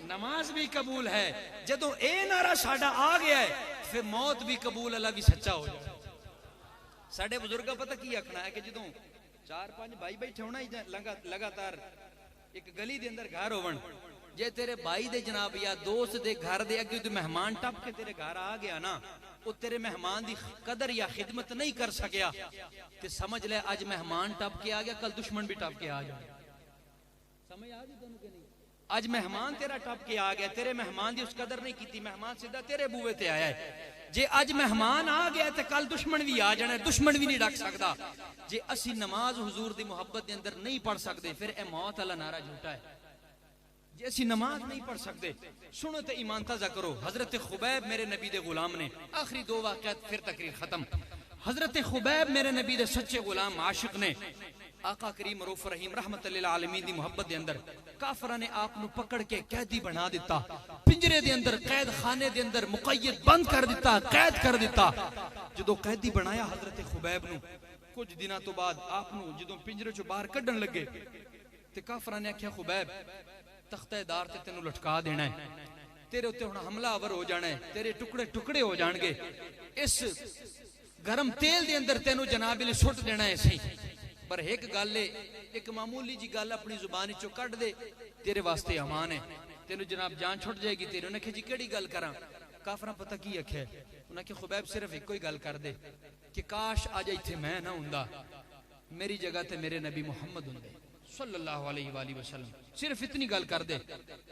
نماز بھی قبول ہے۔ جدوں اے نعرہ ساڈا آ گیا ہے پھر موت بھی قبول، اللہ بھی سچا ہو جائے۔ ساڈے بزرگاں پتہ کی آکھنا ہے کہ جدوں 4-5 بھائی بیٹھے ہونا لگاتار ایک گلی دے اندر گھر ہون، جے تیرے بھائی دے جناب یا دوست دے گھر دے اگے تو مہمان ٹپ کے تیرے گھر آ گیا نا، وہ تیرے مہمان دی قدر یا خدمت نہیں کر سکیا تے سمجھ لے اج مہمان ٹپ کے آ گیا، کل دشمن بھی ٹپ کے آ جائے۔ سمجھ آ گئی تانوں کہ نہیں؟ اج مہمان تیرا ٹپ کے آ گیا، تیرے مہمان دی اس قدر نہیں کیتی، مہمان سیدھا تیرے بوئے تے آیا ہے۔ جے اج مہمان آ گیا تے کل دشمن بھی آ جانا ہے، دشمن بھی نہیں ڈک سکدا۔ جے اسی نماز حضور دی محبت دے اندر نہیں پڑھ سکدے پھر اے موت والا نعرہ جھوٹا ہے۔ جے اسی نماز نہیں پڑھ سکتے، سنو تے ایمان تازہ کرو۔ حضرت خبیب میرے نبی دے غلام نے، آخری 2 واقعات پھر تقریر ختم۔ حضرت خبیب میرے نبی دے سچے غلام عاشق نے، آقا کریم رؤوف رحیم رحمت للعالمین دی محبت دے اندر کافراں نے آپ نو پکڑ کے قیدی بنا دیتا، پنجرے دے اندر قید خانے دے اندر مقید بند کر دیتا، قید کر دیتا۔ جدو قیدی بنایا حضرت خبیب نو، کچھ دنوں تو بعد آپ نو جدو پنجرے چوں باہر کڈن لگے تے کافراں نے آکھیا خبیب تختہ دار تے تینوں لٹکا دینا ہے، تیرے اوتے ہن حملہ آور ہو جانا ہے، تیرے ٹکڑے ٹکڑے ہو جان گے، اس گرم تیل دے اندر تینوں جناب علی سٹ دینا ہے سی، پر ایک گل ہے، ایک معمولی جی گل اپنی زبان چوں کڈ دے، تیرے واسطے امان ہے، تینوں جناب جان چھٹ جائے گی تیرے۔ انہاں کہ جی کیڑی گل کراں؟ کافراں پتہ کی آکھیا، انہاں کہ خبیب صرف ایک کوئی گل کر دے کہ کاش اج ایتھے میں نہ ہوندا، میری جگہ تے میرے نبی محمد ہوندے صلی اللہ علیہ وآلہ وسلم، صرف اتنی گل کر دے۔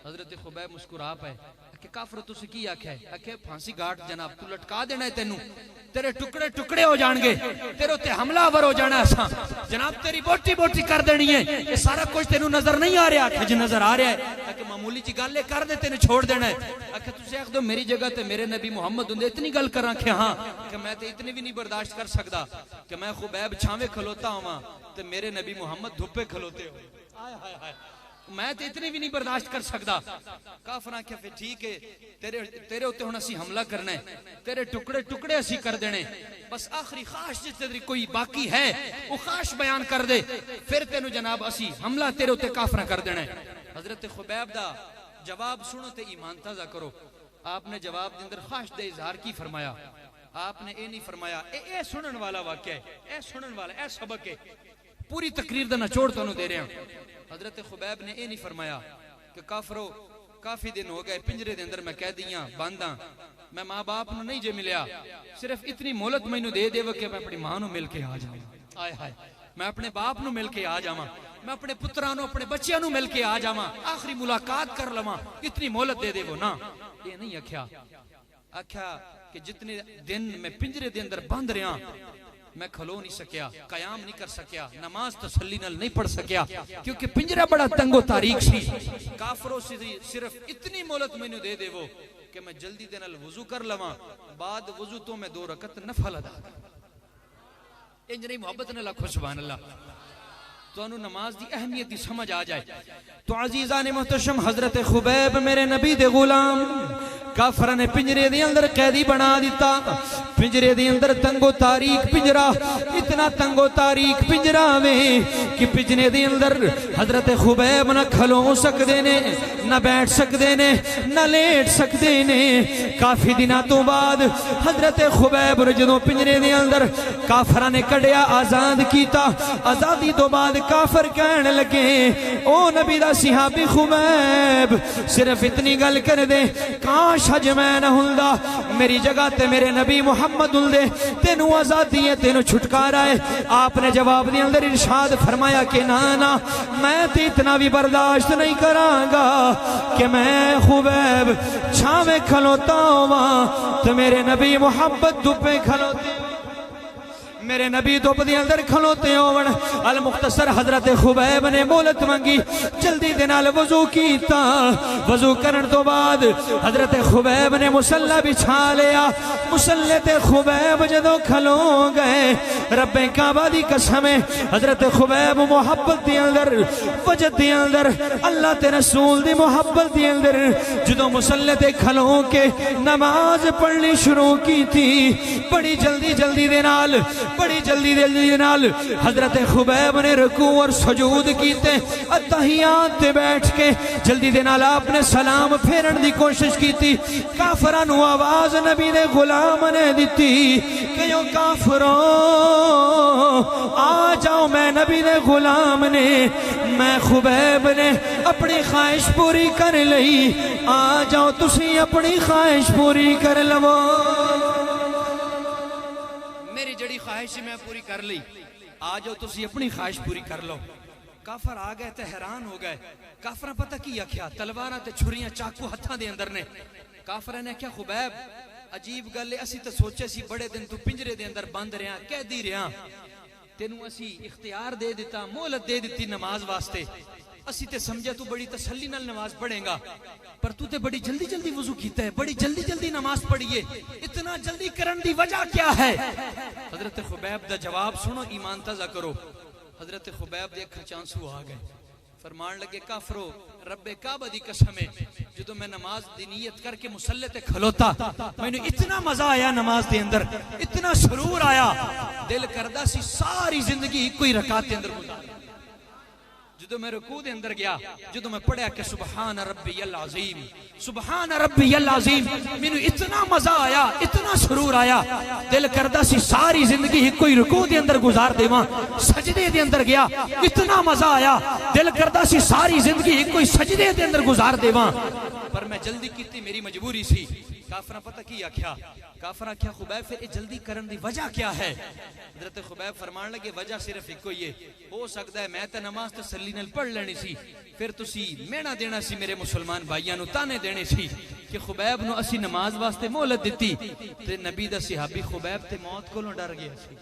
حضرت خبیب مسکرا پائے کہ کافر تسی کی آکھیا ہے؟ کہ پھانسی گاٹ جناب، تو لٹکا دینا ہے تینوں، تیرے ٹکڑے ٹکڑے ہو جان گے، تیرے تے حملہ آور ہو جانا ہے، جناب تیری بوٹی بوٹی کر دینی ہے، یہ سارا کچھ تینوں نظر نہیں آ رہا؟ کہ جی نظر آ رہا ہے، کہ معمولی جی گل کر دے تینوں چھوڑ دینا ہے۔ کہ تسی آکھ دو میری جگہ تے میرے نبی محمد ہوندے، اتنی گل کراں کہ ہاں، کہ میں تے اتنی بھی نہیں برداشت کر سکدا کہ میں خبیب چھاویں کھلوتا ہواں تے میرے نبی محمد دھوپے کھلوتے ہو، میں تے اتنی بھی نہیں برداشت کر سکدا۔ کافراں کہ پھر ٹھیک ہے، تیرے اوتے ہن اسی حملہ کرنا ہے، تیرے ٹکڑے ٹکڑے اسی کر دینے، بس آخری خواہش جس تیری کوئی باقی ہے وہ خواہش بیان کر دے، پھر تینوں جناب اسی حملہ تیرے اوتے کافراں کر دینا ہے۔ حضرت خبیب دا جواب سنو تے ایمان تازہ کرو۔ آپ نے جواب دے اندر خواہش دے اظہار کی فرمایا. آپ نے اے نہیں فرمایا اے سنن والا واقعہ ہے, اے سنن والا, اے سبق ہے, پوری تقریر دا نچوڑ تانوں دے رہے ہیں. حضرت خبیب نے اے نہیں فرمایا کہ کافرو کافی دن ہو گئے پنجرے دے اندر میں قیدیاں بانداں, میں ماں باپ نو نہیں جے ملیا, صرف اتنی مہلت مینوں دے دے کہ میں اپنی ماں نو مل کے آ جاواں. آئے ہائے, میں اپنے باپ نو مل کے آ جاواں, میں اپنے پتراں نو اپنے بچیاں نو مل کے آ جاواں, آخری ملاقات کر لواں, اتنی مہلت دے دے وہ نا. یہ نہیں آکھیا, آکھیا کہ جتنے دن میں پنجرے دے اندر بند رہا میں کھلو نہیں سکیا, قیام نہیں کر سکیا, نماز تسلی نال نہیں پڑھ سکیا, کیونکہ پنجرہ بڑا تنگ و تاریک سی. کافروں سے صرف اتنی مہلت مینوں دے دے وہ کہ میں جلدی دے نال وضو کر لواں, بعد وضو تو میں 2 رکعت نفل ادا کر. انج نہیں محبت نال آکھو سبحان اللہ, تو انہوں نماز دی اہمیت دی سمجھ آ جائے. تو عزیزان محتشم, حضرت خبیب میرے نبی دے غلام کافرہ نے پنجرے دے اندر قیدی بنا دیتا. پنجرے دے اندر تنگ و تاریک پنجرہ, اتنا تنگ و تاریک پنجرہ میں کہ پنجرے دے اندر حضرت خبیب نہ کھلو سکدے نے, نہ بیٹھ سکدے نے, نہ لیٹ سکدے نے. کافی دنوں تو بعد حضرت خبیب نے جدوں پنجرے دے اندر کافرہ نے کڈیا, آزاد کیتا, آزادی تو بعد کافر کہنے لگے او نبی دا صحابی خبیب صرف اتنی گل کر دے, کاش حج میں نہ ہوندا, میری جگہ تے میرے نبی محمد ہوں دے, تینوں آزادی ہے, تینوں چھٹکارا ہے. آپ نے جواب دے اندر ارشاد فرمایا کہ نا میں تے اتنا بھی برداشت نہیں کراں گا کہ میں خبیب چھاویں کھلوتا ہوں تو میرے نبی محمد دھوپے کھلوتے, میرے نبی دھوپ دے اندر کھلوتے ہون. المختصر حضرت خبیب نے مہلت منگی, جلدی دے نال وضو کیتا. وضو کرن تو بعد حضرت خبیب نے مصلی بچھا لیا. مصلی تے خبیب جدوں کھلو گئے, رب کعبہ دی قسم ہے حضرت خبیب محبت دے اندر, وجد دے اندر, اللہ تے رسول دی محبت دے اندر جدوں مصلی تے کھلو کے نماز پڑھنی شروع کی تھی, بڑی جلدی جلدی دے نال, بڑی جلدی دے نال حضرت خبیب نے رکوع اور سجود کیتے. اتحیات تے بیٹھ کے جلدی دے نال آپ نے سلام پھیرن دی کوشش کیتی. کافراں نو آواز نبی دے غلام نے دتی کہ یو کافروں آ جاؤ, میں نبی دے غلام نے, میں خبیب نے اپنی خواہش پوری کر لئی, آ جاؤ تسی اپنی خواہش پوری کر لو. میری جڑی خواہش میں پوری کر لی, آ جاؤ تسی اپنی خواہش پوری کر لو. کافر آ گئے تے حیران ہو گئے. کافراں پتہ کی آکھیا, تلواراں تے چھریاں چاقو ہتھاں دے اندر نے. کافراں نے کیا خبیب عجیب گل ہے, اسی تے سوچے سی بڑے دن تو پنجرے دے اندر بند رہا, قیدی رہا, تینوں اسی اختیار دے دیتا, مہلت دے دیتی نماز واسطے, اسی تے سمجھے تو بڑی تسلی نال نماز پڑھیں گا, پر تو تے بڑی جلدی جلدی وضو کیتا ہے, بڑی جلدی جلدی نماز پڑھیے, اتنا جلدی کرن دی وجہ کیا ہے؟ حضرت خبیب دا جواب سنو, ایمان تازہ کرو. حضرت خبیب دے اکھاں چ آنسو آ گئے, فرمان لگے کافرو رب کعبہ دی قسم ہے, جدوں میں نماز دی نیت کر کے مصلی تے کھلوتا مینوں اتنا مزہ آیا, نماز دے اندر اتنا سرور آیا, دل کردا سی ساری زندگی کوئی رکعت دے اندر گزار. جدوں میں رکوع دے اندر گیا, جدوں میں پڑھیا کہ سبحان ربی العظیم, سبحان ربی العظیم, مینوں اتنا مزہ آیا, اتنا سرور آیا, دل کردا سی ساری زندگی کوئی رکوع دے اندر گزار دیواں. سجدے دے اندر گیا, اتنا مزہ آیا, دل کردا سی ساری زندگی کوئی سجدے دے اندر گزار دیواں, پر میں جلدی کیتی, میری مجبوری سی. کافراں پتہ کی آکھیا, کافراں کیا خبیب پھر جلدی کرن دی وجہ کیا ہے؟ حضرت خبیب فرمان لگے وجہ صرف ایک ہی ہے, ہو سکتا ہے میں تے نماز تسلی نال پڑھ لینی سی, پھر تسی مینا دینا سی میرے مسلمان بھائیاں نو, تانے دینے سی کہ خبیب نو اسی نماز واسطے مہلت دتی, تے نبی دا صحابی خبیب تے موت کولوں ڈر گیا سی,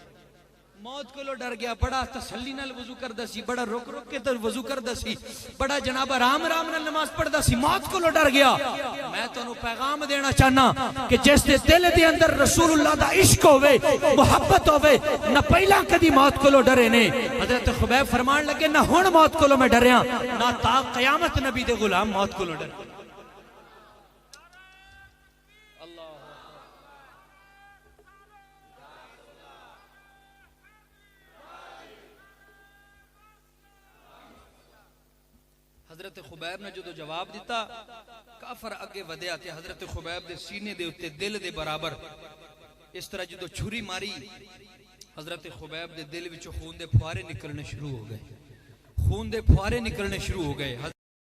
موت کولوں ڈر گیا, بڑا تسلی نال وضو کردا سی, بڑا رک رک کے تے وضو کردا سی, بڑا جناب آرام آرام نال نماز پڑھدا سی, موت کولوں ڈر گیا. میں تانوں پیغام دینا چاہنا کہ جس دے دل دے اندر رسول اللہ دا عشق ہوے, محبت ہوے, نہ پہلا کدی موت کولوں ڈرے نے. حضرت خبیب فرمان لگے نہ ہن موت کولوں میں ڈریاں, نہ تا قیامت نبی دے غلام موت کولوں ڈر. حضرت خبیب نے جو جواب دیتا, کافر اگے ودیا تے حضرت خبیب دے سینے دے اتے دل دے برابر اس طرح جدو چھری ماری حضرت خبیب دے دل وچوں خون دے پھوارے نکلنے شروع ہو گئے، خون دے پھوارے نکلنے شروع ہو گئے.